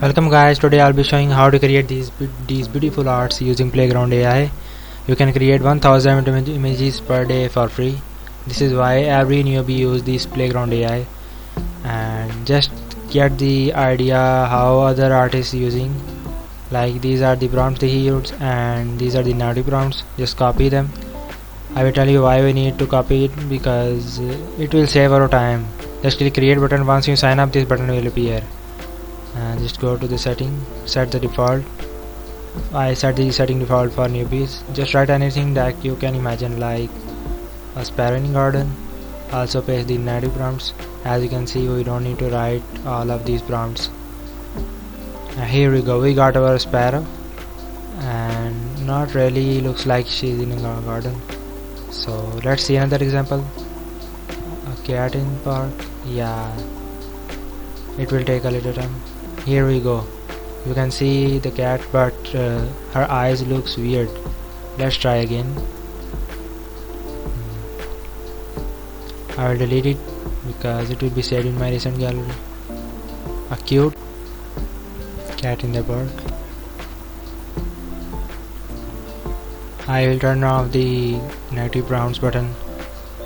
Welcome guys, today I'll be showing how to create these beautiful arts using Playground AI. You can create 1000 images per day for free. This is why every newbie use this Playground AI, and just get the idea how other artists using. Like these are the prompts they use and these are the native prompts. Just copy them. I will tell you why we need to copy it, because it will save our time. Just click create button. Once you sign up, this button will appear. And just go to the setting, set the default. I set the setting default for newbies. Just write anything that you can imagine, like a sparrow in garden. Also paste the native prompts. As you can see, we don't need to write all of these prompts. Here we go, we got our sparrow, and not really looks like she's in a garden. So let's see another example. A cat in park. Yeah, it will take a little time. Here we go, you can see the cat, but her eyes looks weird. Let's try again. I will delete it because it will be saved in my recent gallery. A cute cat in the park. I will turn off the native prompts button.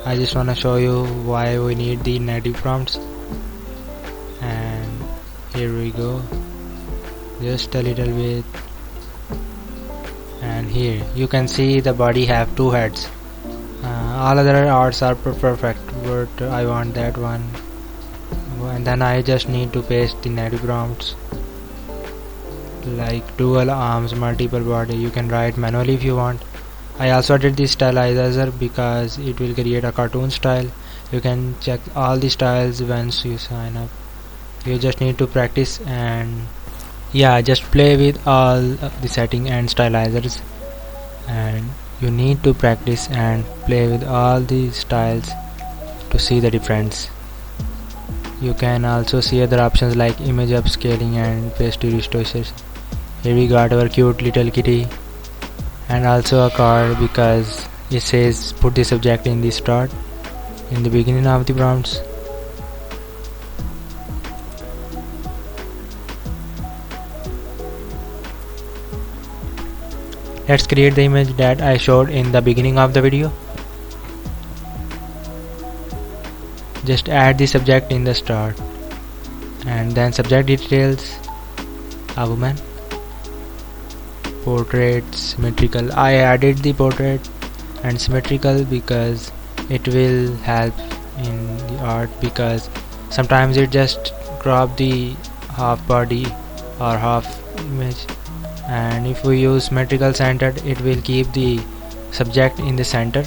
I just want to show you why we need the native prompts. And here we go, just a little bit. And here you can see the body have two heads. All other arts are perfect, but I want that one. And then I just need to paste the native prompts, like dual arms, multiple body. You can write manually if you want. I also did the stylizer because it will create a cartoon style. You can check all the styles once you sign up. You just need to practice, and yeah, just play with all the setting and stylizers, and you need to practice and play with all the styles to see the difference. You can also see other options like image upscaling and paste restoration. Here we got our cute little kitty, and also a card because it says put the subject in the start, in the beginning of the prompts. Let's create the image that I showed in the beginning of the video. Just add the subject in the start, and then subject details. A woman. Portrait, symmetrical. I added the portrait and symmetrical because it will help in the art, because sometimes it just crop the half body or half image, and if we use symmetrical centered, it will keep the subject in the center.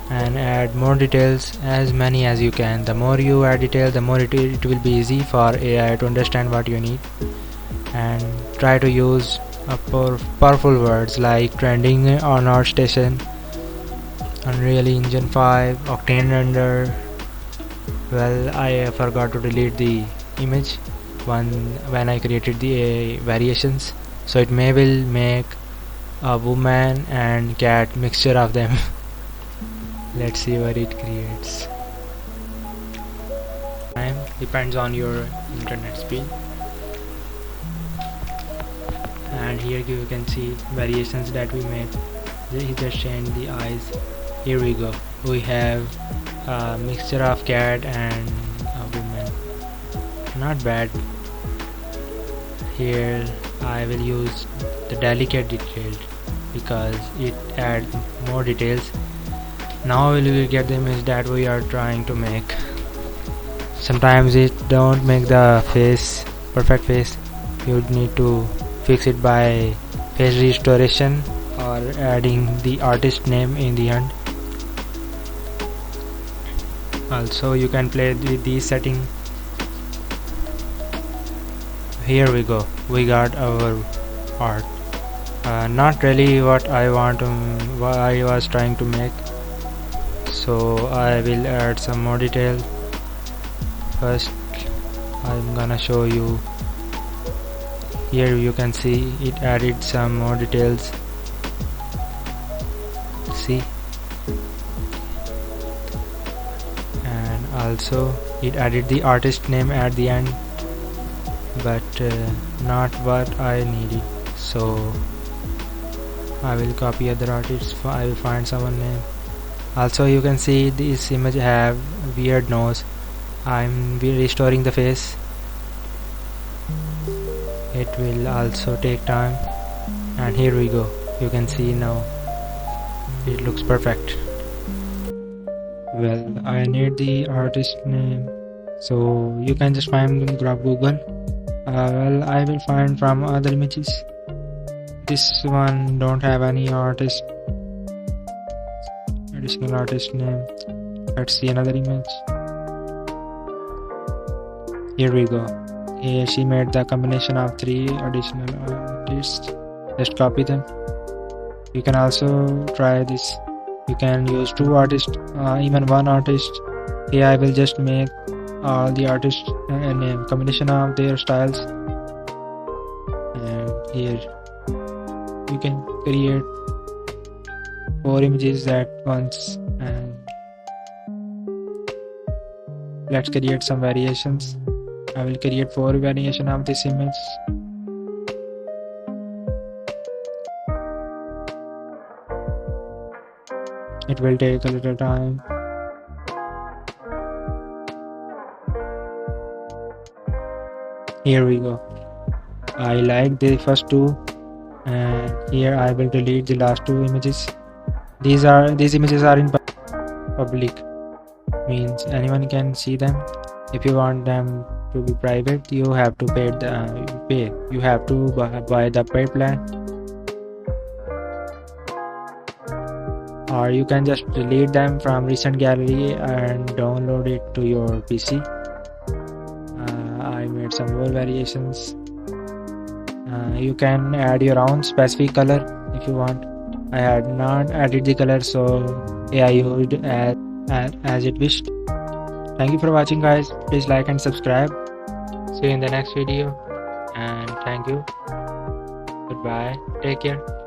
And add more details, as many as you can. The more you add detail, the more it will be easy for AI to understand what you need. And try to use powerful words like trending on ArtStation, Unreal Engine 5, Octane Render. Well, I forgot to delete the image when I created the variations, so it will make a woman and cat mixture of them. Let's see what it creates. Time depends on your internet speed. And here you can see variations that we made. He just changed the eyes. Here we go, we have a mixture of cat and a woman. Not bad. Here I will use the delicate detail because it adds more details. Now we will get the image that we are trying to make. Sometimes it don't make the face perfect face. You need to fix it by face restoration or adding the artist name in the end. Also you can play with these settings. Here we go, we got our art. Not really what I was trying to make, so I will add some more detail. First I'm gonna show you. Here you can see it added some more details. See, and also it added the artist name at the end. but not what I needed, so I will copy other artists. I will find someone name. Also you can see this image have weird nose. I'm restoring the face. It will also take time, and here we go. You can see now it looks perfect. Well, I need the artist name, so you can just find grab Google. Well, I will find from other images. This one don't have any artist additional artist name. Let's see another image. Here we go. Here she made the combination of 3 additional artists. Just copy them. You can also try this. You can use 2 artists, even 1 artist. Here I will just make all the artists and a combination of their styles. And here you can create 4 images at once, and let's create some variations. I will create 4 variations of this image. It will take a little time. Here we go. I like the first 2, and here I will delete the last 2 images. These images are in public, means anyone can see them. If you want them to be private, you have to pay. You have to buy the paid plan, or you can just delete them from recent gallery and download it to your PC. I made some more variations. You can add your own specific color if you want. I had not added the color, so AI used as it wished. Thank you for watching, guys. Please like and subscribe. See you in the next video, and thank you. Goodbye. Take care.